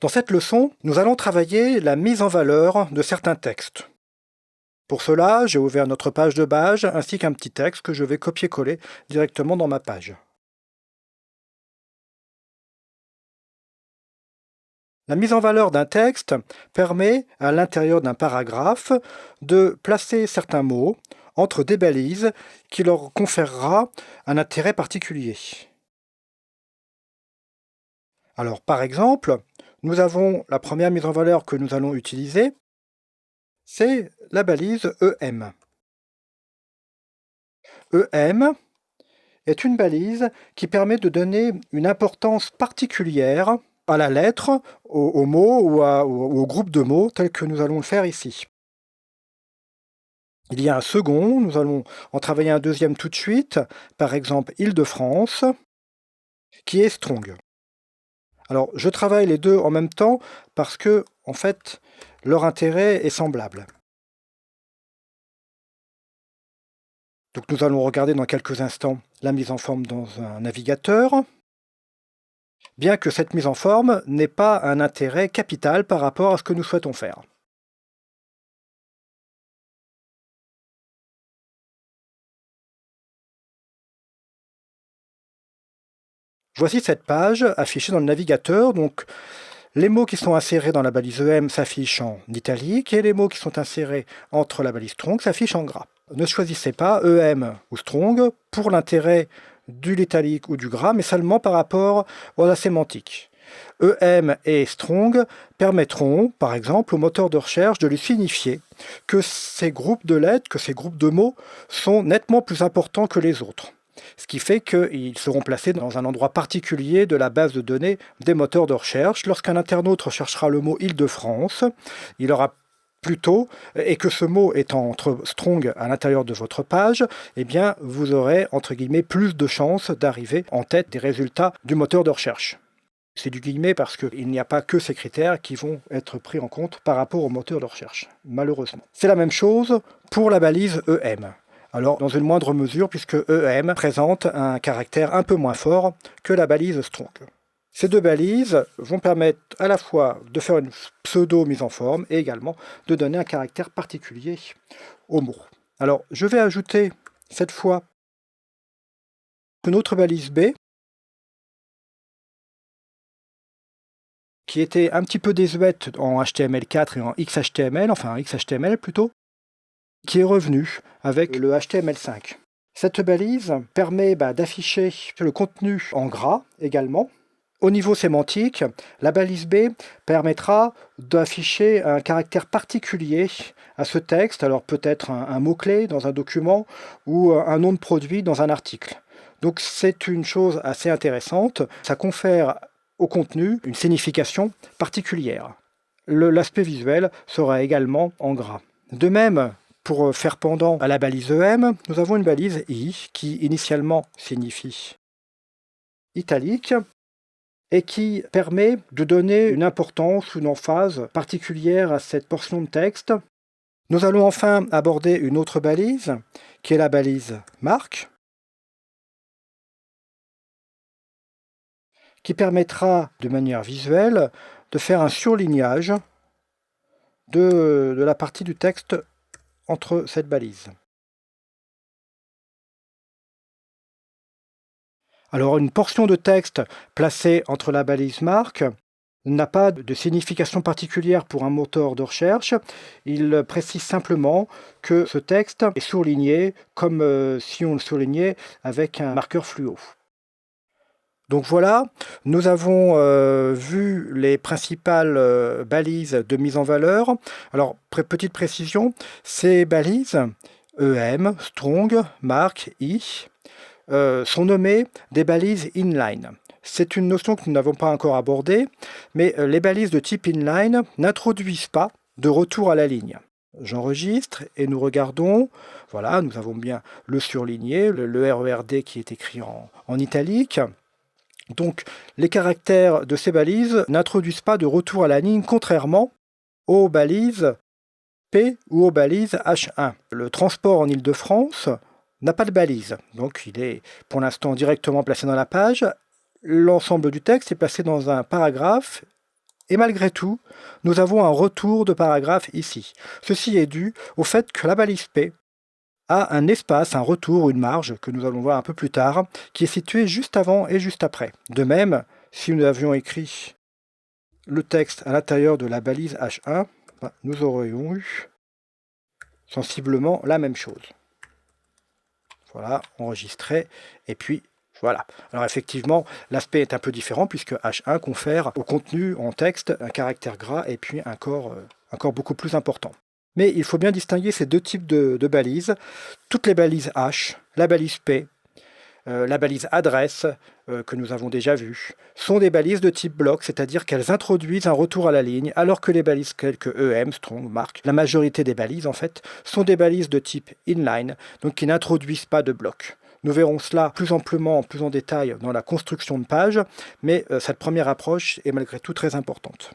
Dans cette leçon, nous allons travailler la mise en valeur de certains textes. Pour cela, j'ai ouvert notre page de base ainsi qu'un petit texte que je vais copier-coller directement dans ma page. La mise en valeur d'un texte permet, à l'intérieur d'un paragraphe, de placer certains mots entre des balises qui leur conférera un intérêt particulier. Alors, par exemple, nous avons la première mise en valeur que nous allons utiliser, c'est la balise EM. EM est une balise qui permet de donner une importance particulière à la lettre, au mot ou au groupe de mots tel que nous allons le faire ici. Il y a un second, nous allons en travailler un deuxième tout de suite, par exemple Île-de-France, qui est strong. Alors, je travaille les deux en même temps parce que, en fait, leur intérêt est semblable. Donc nous allons regarder dans quelques instants la mise en forme dans un navigateur, bien que cette mise en forme n'ait pas un intérêt capital par rapport à ce que nous souhaitons faire. Voici cette page affichée dans le navigateur. Donc, les mots qui sont insérés dans la balise EM s'affichent en italique et les mots qui sont insérés entre la balise strong s'affichent en gras. Ne choisissez pas EM ou strong pour l'intérêt de l'italique ou du gras, mais seulement par rapport à la sémantique. EM et strong permettront, par exemple, au moteur de recherche de lui signifier que ces groupes de lettres, que ces groupes de mots sont nettement plus importants que les autres. Ce qui fait qu'ils seront placés dans un endroit particulier de la base de données des moteurs de recherche. Lorsqu'un internaute recherchera le mot Île-de-France, il aura plutôt, et que ce mot étant entre strong à l'intérieur de votre page, eh bien, vous aurez, entre guillemets, plus de chances d'arriver en tête des résultats du moteur de recherche. C'est du guillemet parce qu'il n'y a pas que ces critères qui vont être pris en compte par rapport au moteur de recherche, malheureusement. C'est la même chose pour la balise EM. Alors, dans une moindre mesure, puisque EM présente un caractère un peu moins fort que la balise strong. Ces deux balises vont permettre à la fois de faire une pseudo-mise en forme et également de donner un caractère particulier au mot. Alors, je vais ajouter cette fois une autre balise B qui était un petit peu désuète en HTML4 et en XHTML, enfin XHTML plutôt, qui est revenu avec le HTML5. Cette balise permet d'afficher le contenu en gras également. Au niveau sémantique, la balise B permettra d'afficher un caractère particulier à ce texte, alors peut-être un mot-clé dans un document ou un nom de produit dans un article. Donc c'est une chose assez intéressante, ça confère au contenu une signification particulière. L'aspect visuel sera également en gras. De même, pour faire pendant à la balise EM, nous avons une balise I qui initialement signifie italique et qui permet de donner une importance ou une emphase particulière à cette portion de texte. Nous allons enfin aborder une autre balise qui est la balise marque qui permettra de manière visuelle de faire un surlignage de la partie du texte entre cette balise. Alors une portion de texte placée entre la balise marque n'a pas de signification particulière pour un moteur de recherche. Il précise simplement que ce texte est surligné comme si on le surlignait avec un marqueur fluo. Donc voilà, nous avons vu les principales balises de mise en valeur. Alors, petite précision, ces balises, EM, strong, mark, I, sont nommées des balises inline. C'est une notion que nous n'avons pas encore abordée, mais les balises de type inline n'introduisent pas de retour à la ligne. J'enregistre et nous regardons, voilà, nous avons bien le surligné, le RERD qui est écrit en italique. Donc les caractères de ces balises n'introduisent pas de retour à la ligne, contrairement aux balises P ou aux balises H1. Le transport en Île-de-France n'a pas de balise, donc il est pour l'instant directement placé dans la page. L'ensemble du texte est placé dans un paragraphe Et malgré tout, nous avons un retour de paragraphe ici. Ceci est dû au fait que la balise P a un espace, un retour, une marge, que nous allons voir un peu plus tard, qui est situé juste avant et juste après. De même, si nous avions écrit le texte à l'intérieur de la balise H1, nous aurions eu sensiblement la même chose. Voilà, enregistré, et puis voilà. Alors effectivement, l'aspect est un peu différent puisque H1 confère au contenu en texte un caractère gras et puis un corps beaucoup plus important. Mais il faut bien distinguer ces deux types de balises. Toutes les balises H, la balise P, la balise adresse, que nous avons déjà vue, sont des balises de type bloc, c'est-à-dire qu'elles introduisent un retour à la ligne, alors que les balises telles que EM, strong, mark, la majorité des balises en fait, sont des balises de type inline, donc qui n'introduisent pas de bloc. Nous verrons cela plus amplement, plus en détail dans la construction de page, mais cette première approche est malgré tout très importante.